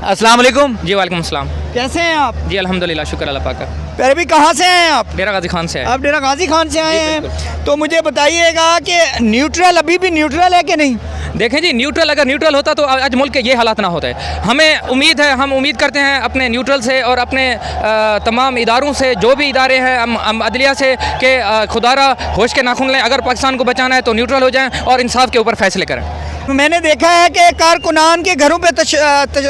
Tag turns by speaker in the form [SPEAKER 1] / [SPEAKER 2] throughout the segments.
[SPEAKER 1] अस्सलाम वालेकुम।
[SPEAKER 2] जी वालेकुम अस्सलाम।
[SPEAKER 1] कैसे हैं आप?
[SPEAKER 2] जी अल्हम्दुलिल्लाह, शुक्र अल्लाह पाक का।
[SPEAKER 1] पहले भी कहाँ से हैं आप?
[SPEAKER 2] डेरा गाजी खान से है।
[SPEAKER 1] आप डेरा गाजी खान से आए
[SPEAKER 2] जी,
[SPEAKER 1] हैं, तो मुझे बताइएगा कि न्यूट्रल अभी भी न्यूट्रल है कि नहीं?
[SPEAKER 2] देखें जी, न्यूट्रल अगर न्यूट्रल होता तो आज मुल्क के ये हालात ना होते। हमें उम्मीद है, हम उम्मीद करते हैं अपने न्यूट्रल से और अपने तमाम इदारों से, जो भी इदारे हैं, हम अदलिया से कि खुदारा होश के नाखून लें। अगर पाकिस्तान को बचाना है तो न्यूट्रल हो जाएं और इंसाफ के ऊपर फैसले करें।
[SPEAKER 1] मैंने देखा है कि कारकुनान के घरों पे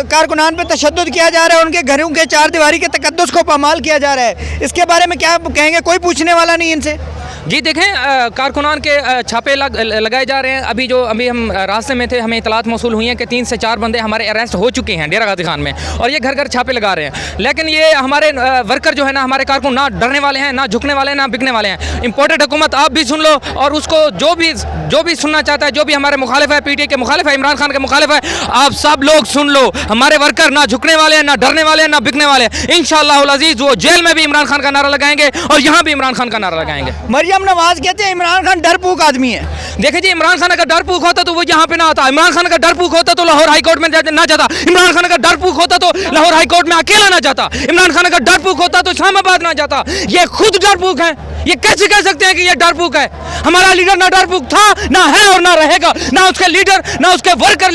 [SPEAKER 1] कारकुनान पे तशद्दुद किया जा रहा है, उनके घरों के चार दीवारी के तकद्दुस को पामाल किया जा रहा है। इसके बारे में क्या कहेंगे? कोई पूछने वाला नहीं इनसे।
[SPEAKER 2] जी देखें, कारकुनान के छापे लगाए जा रहे हैं। अभी हम रास्ते में थे, हमें इतलात मौसूल हुई हैं कि 3 से 4 बंदे हमारे अरेस्ट हो चुके हैं डेरा गाजी खान में, और ये घर घर छापे लगा रहे हैं। लेकिन ये हमारे वर्कर जो है ना, हमारे कारकुन ना डरने वाले हैं, ना झुकने वाले हैं, ना बिकने वाले हैं। इम्पोर्टेड हुकूमत आप भी सुन लो, और उसको जो भी सुनना चाहता है, जो भी हमारे मुखालिफ है, PTI के मुखालिफ है, इमरान खान के मुखालिफ है, आप सब लोग सुन लो। हमारे वर्कर ना झुकने वाले हैं, ना डरने वाले हैं, ना बिकने वाले हैं। इंशाअल्लाह अज़ीज़ वो जेल में भी इमरान खान का नारा लगाएंगे और यहाँ भी इमरान खान का नारा लगाएंगे।
[SPEAKER 1] मरियम नवाज कहते हैं इमरान खान डरपोक आदमी है।
[SPEAKER 2] देखिए जी, इमरान खान अगर डरपोक होता तो वो यहाँ पे ना आता। इमरान खान अगर डरपोक होता तो लाहौर हाई कोर्ट में ना जाता। इमरान खान अगर डरपोक होता तो लाहौर हाई कोर्ट में अकेला ना जाता। इमरान खान अगर डरपोक होता तो इस्लामाबाद ना जाता। ये खुद डरपोक है। ये कैसे कह सकते हैं कि ये डरपोक है? हमारा लीडर ना डरपोक था, ना है और ना रहेगा। ना उसके लीडर, ना उसके वर्कर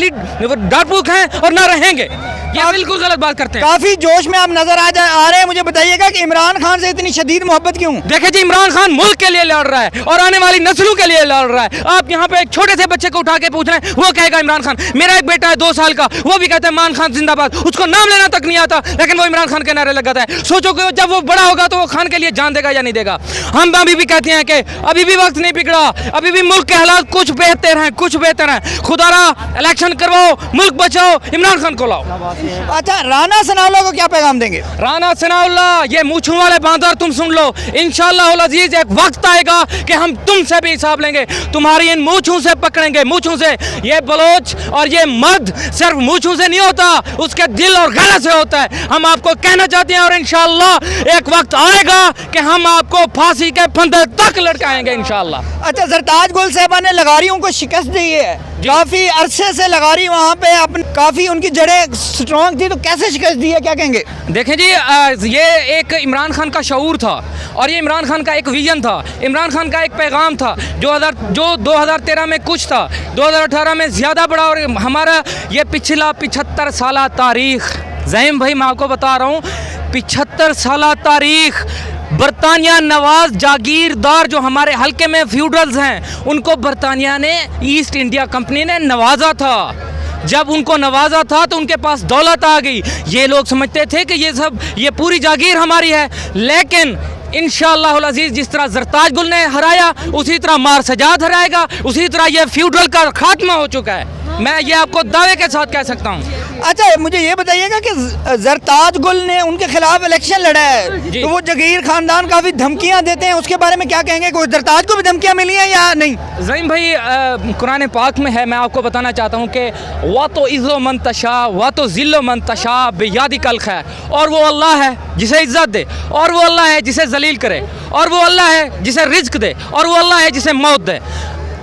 [SPEAKER 2] डरपोक हैं और ना रहेंगे। ये बिल्कुल गलत बात करते हैं।
[SPEAKER 1] काफी जोश में आप नजर आ रहे हैं। मुझे बताइएगा कि इमरान खान से इतनी शदीद मोहब्बत क्यों?
[SPEAKER 2] देखिए जी, इमरान खान मुल्क के लिए लड़ रहा है और आने वाली नस्लों के लिए लड़ रहा है। आप यहाँ पे एक छोटे से बच्चे को उठा के पूछ रहे हैं, वो कहेगा इमरान खान। मेरा एक बेटा है 2 साल का, वो भी कहता है इमरान खान जिंदाबाद। उसको नाम लेना तक नहीं आता, लेकिन वो इमरान खान के नारे लगाता है। सोचो कि जब वो बड़ा होगा तो वो खान के लिए जान देगा या नहीं देगा। हम अभी भी कहते हैं कि अभी भी वक्त नहीं बिगड़ा, अभी भी मुल्क के हालात कुछ बेहतर हैं, कुछ बेहतर हैं। खुदारा इलेक्शन करवाओ, मुल्क बचाओ, इमरान खान को लाओ।
[SPEAKER 1] अच्छा, राना सनाउल्लाह को क्या पैगाम देंगे?
[SPEAKER 2] राना सनाउल्लाह, ये मूंछों वाले बांदर, तुम सुन लो। इंशाअल्लाह अज़ीज़ एक वक्त आएगा कि हम तुमसे भी हिसाब लेंगे, तुम्हारी इन मूंछों से पकड़ेंगे, मूंछों से। ये बलोच और ये मर्द सिर्फ मूंछों से नहीं होता, उसके दिल और गले से होता है। हम आपको कहना चाहते हैं, और इंशाअल्लाह एक वक्त आएगा कि हम आपको फांसी के फंदे तक लटकाएंगे इंशाअल्लाह।
[SPEAKER 1] अच्छा, जरताज गुल साहबा ने लगारियों को शिकस्त दी है। काफी अरसे से लगारी वहाँ पे काफी उनकी जड़ें स्ट्रॉन्ग थी, तो कैसे शिकस्त दी है, क्या कहेंगे?
[SPEAKER 2] देखें जी, ये एक इमरान खान का शऊर था, और ये इमरान खान का एक विजन था, इमरान खान का एक पैगाम था, जो 2013 में कुछ था, 2018 में ज़्यादा बड़ा। और हमारा ये पिछला 75 साल तारीख़, ज़हीम भाई मैं आपको बता रहा हूँ, 75 साल तारीख़। बरतानिया नवाज जागीरदार जो हमारे हल्के में फ्यूडल्स हैं, उनको बरतानिया ने, ईस्ट इंडिया कंपनी ने नवाजा था। जब उनको नवाजा था तो उनके पास दौलत आ गई। ये लोग समझते थे कि ये पूरी जागीर हमारी है, लेकिन इंशाअल्लाह अज़ीज़ जिस तरह जरताज गुल ने हराया, उसी तरह मार सजाद हराएगा, उसी तरह ये फ्यूडल का खात्मा हो चुका है। मैं ये आपको दावे के साथ कह सकता हूँ।
[SPEAKER 1] अच्छा, मुझे ये बताइएगा कि जरताज गुल ने उनके खिलाफ इलेक्शन लड़ा है, तो वो जागीर खानदान काफ़ी धमकियां देते हैं, उसके बारे में क्या कहेंगे? कोई जरताज को भी धमकियां मिली हैं या नहीं?
[SPEAKER 2] ज़हीम भाई, कुरान पाक में है, मैं आपको बताना चाहता हूँ कि वा तो इज़्ज़ो मन तशा वा तो ज़िल्लो मन तशा बेयादी कल खैर। और वो अल्लाह है जिसे इज़्ज़त दे, और वो अल्लाह है जिसे जलील करे, और वो अल्लाह है जिसे रिज्क दे, और वो अल्लाह है जिसे मौत दे।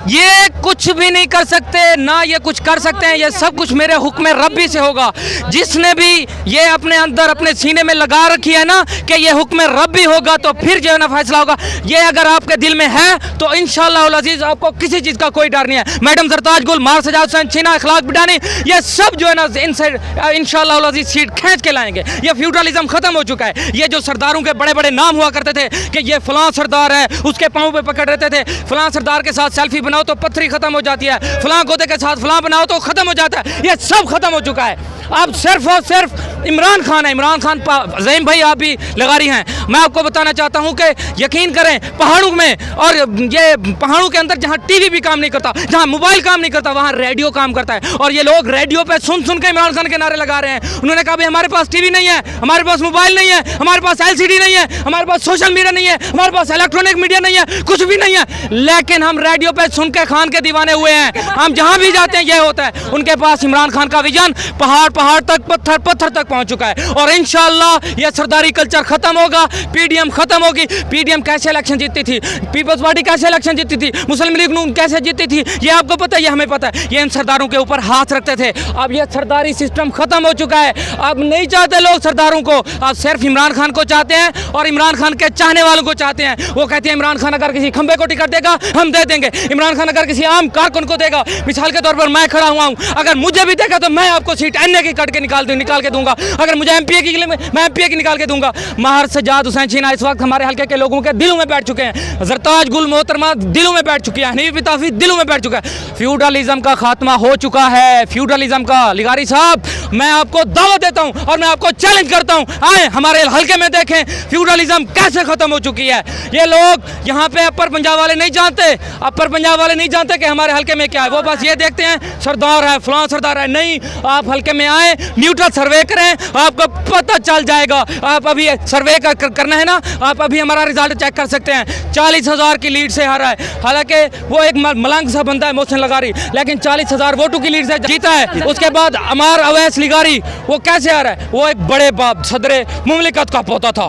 [SPEAKER 2] ये कुछ भी नहीं कर सकते, ना ये कुछ कर सकते हैं। ये सब कुछ मेरे हुक्म रब्बी से होगा। जिसने भी ये अपने अंदर, अपने सीने में लगा रखी है ना कि ये हुक्म रब्बी होगा, तो फिर जो है ना फैसला होगा। ये अगर आपके दिल में है तो इंशाअल्लाह अज़ीज़ आपको किसी चीज़ का कोई डर नहीं है। मैडम जरताज गुल, मार सजाद हुसैन, छीना, इखलाक बिडानी, ये सब जो है ना इनसे इंशाअल्लाह अज़ीज़ सीट खींच के लाएंगे। ये फ्यूडलिज्म ख़त्म हो चुका है। ये जो सरदारों के बड़े बड़े नाम हुआ करते थे कि ये फलां सरदार है, उसके पाँव पे पकड़ रहते थे, फलां सरदार के साथ सेल्फी बनाओ तो पत्थरी खत्म हो जाती है, फलां गोदे के साथ फलां बनाओ तो खत्म हो जाता है। ये सब खत्म हो चुका है। अब सिर्फ और सिर्फ इमरान खान है। इमरान खान, ज़हीम भाई आप भी लगारी हैं, मैं आपको बताना चाहता हूं कि यकीन करें, पहाड़ों में, और ये पहाड़ों के अंदर जहां टीवी भी काम नहीं करता, जहां मोबाइल काम नहीं करता, वहां रेडियो काम करता है। और ये लोग रेडियो पे सुन सुन के इमरान खान के नारे लगा रहे हैं। उन्होंने कहा भाई हमारे पास टीवी नहीं है, हमारे पास मोबाइल नहीं है, हमारे पास LCD नहीं है, हमारे पास सोशल मीडिया नहीं है, हमारे पास इलेक्ट्रॉनिक मीडिया नहीं है, कुछ भी नहीं है, लेकिन हम रेडियो पे सुन के खान के दीवाने हुए हैं। हम जहां भी जाते हैं ये होता है। उनके पास इमरान खान का विजन पहाड़ पहाड़ तक, पत्थर पत्थर तक पहुंच चुका है और इंशाअल्लाह ये सरदारी कल्चर खत्म होगा, पीडीएम खत्म होगी। पीडीएम कैसे इलेक्शन जीतती थी, पीपल्स पार्टी कैसे इलेक्शन जीतती थी, मुस्लिम लीग नून कैसे जीतती थी, ये आपको पता है, ये हमें पता है। ये इन सरदारों के ऊपर हाथ रखते थे। अब ये सरदारी सिस्टम खत्म हो चुका है। अब नहीं चाहते लोग सरदारों को, अब सिर्फ इमरान खान को चाहते हैं और इमरान खान के चाहने वालों को चाहते हैं। वो कहते हैं इमरान खान अगर किसी खंबे को टिकट देगा हम दे देंगे, इमरान खान अगर किसी आम कारकुन को देगा, मिसाल के तौर पर मैं खड़ा हुआ हूं, अगर मुझे भी देगा तो मैं आपको सीट एनए की कट के निकाल के दूंगा, अगर मुझे एमपीए की मैं एमपीए की निकाल के दूंगा। महर सजाद हुसैन चीना इस वक्त हमारे हल्के के लोगों के दिलों में बैठ चुके हैं, जरताज गुल मोहतरमा दिलों में बैठ चुकी है, हनीफ बिताफी दिलों में बैठ चुका है। फ्यूडलिज्म का खात्मा हो चुका है, फ्यूडलिज्म का। लिगारी साहब मैं आपको दावत देता हूं और मैं आपको चैलेंज करता हूं, आए हमारे हल्के में देखें फ्यूडलिज्म कैसे खत्म हो चुकी है। ये लोग यहाँ पे अपर पंजाब वाले नहीं जानते, अपर पंजाब वाले नहीं जानते कि हमारे हल्के में क्या है। वो बस ये देखते हैं सरदार है, फलां सरदार है। नहीं, आप हल्के में आए, न्यूट्रल सर्वे करें, आपको पता चल जाएगा। आप अभी सर्वे करना है ना, आप अभी हमारा रिजल्ट चेक कर सकते हैं। 40,000 की लीड से हारा है, हालांकि वो एक मलंग सा बंदा है मोहसिन लगारी, लेकिन 40,000 वोटों की लीड से जीता है। उसके बाद अमार अवैस लिगारी वो कैसे आ रहा है, वो एक बड़े बाप सदरे मुमलिकत का पोता था,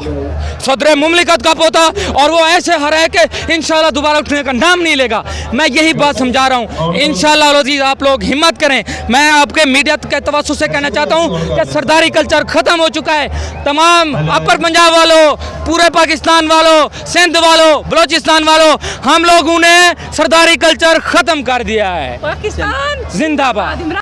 [SPEAKER 2] सदरे मुमलिकत का पोता, और वो ऐसे हारा है कि इंशाल्लाह दोबारा उठने का नाम नहीं लेगा। मैं यही बात समझा रहा हूँ, इंशाल्लाह अज़ीज़ आप लोग हिम्मत करें। मैं आपके मीडिया के तवज्जुह से कहना चाहता हूँ कि सरदारी कल्चर खत्म हो चुका है। तमाम अपर पंजाब वालों, पूरे पाकिस्तान वालों, सिंध वालों, बलोचिस्तान वालों, हम लोगों ने सरदारी कल्चर खत्म कर दिया है।
[SPEAKER 3] पाकिस्तान
[SPEAKER 2] जिंदाबाद।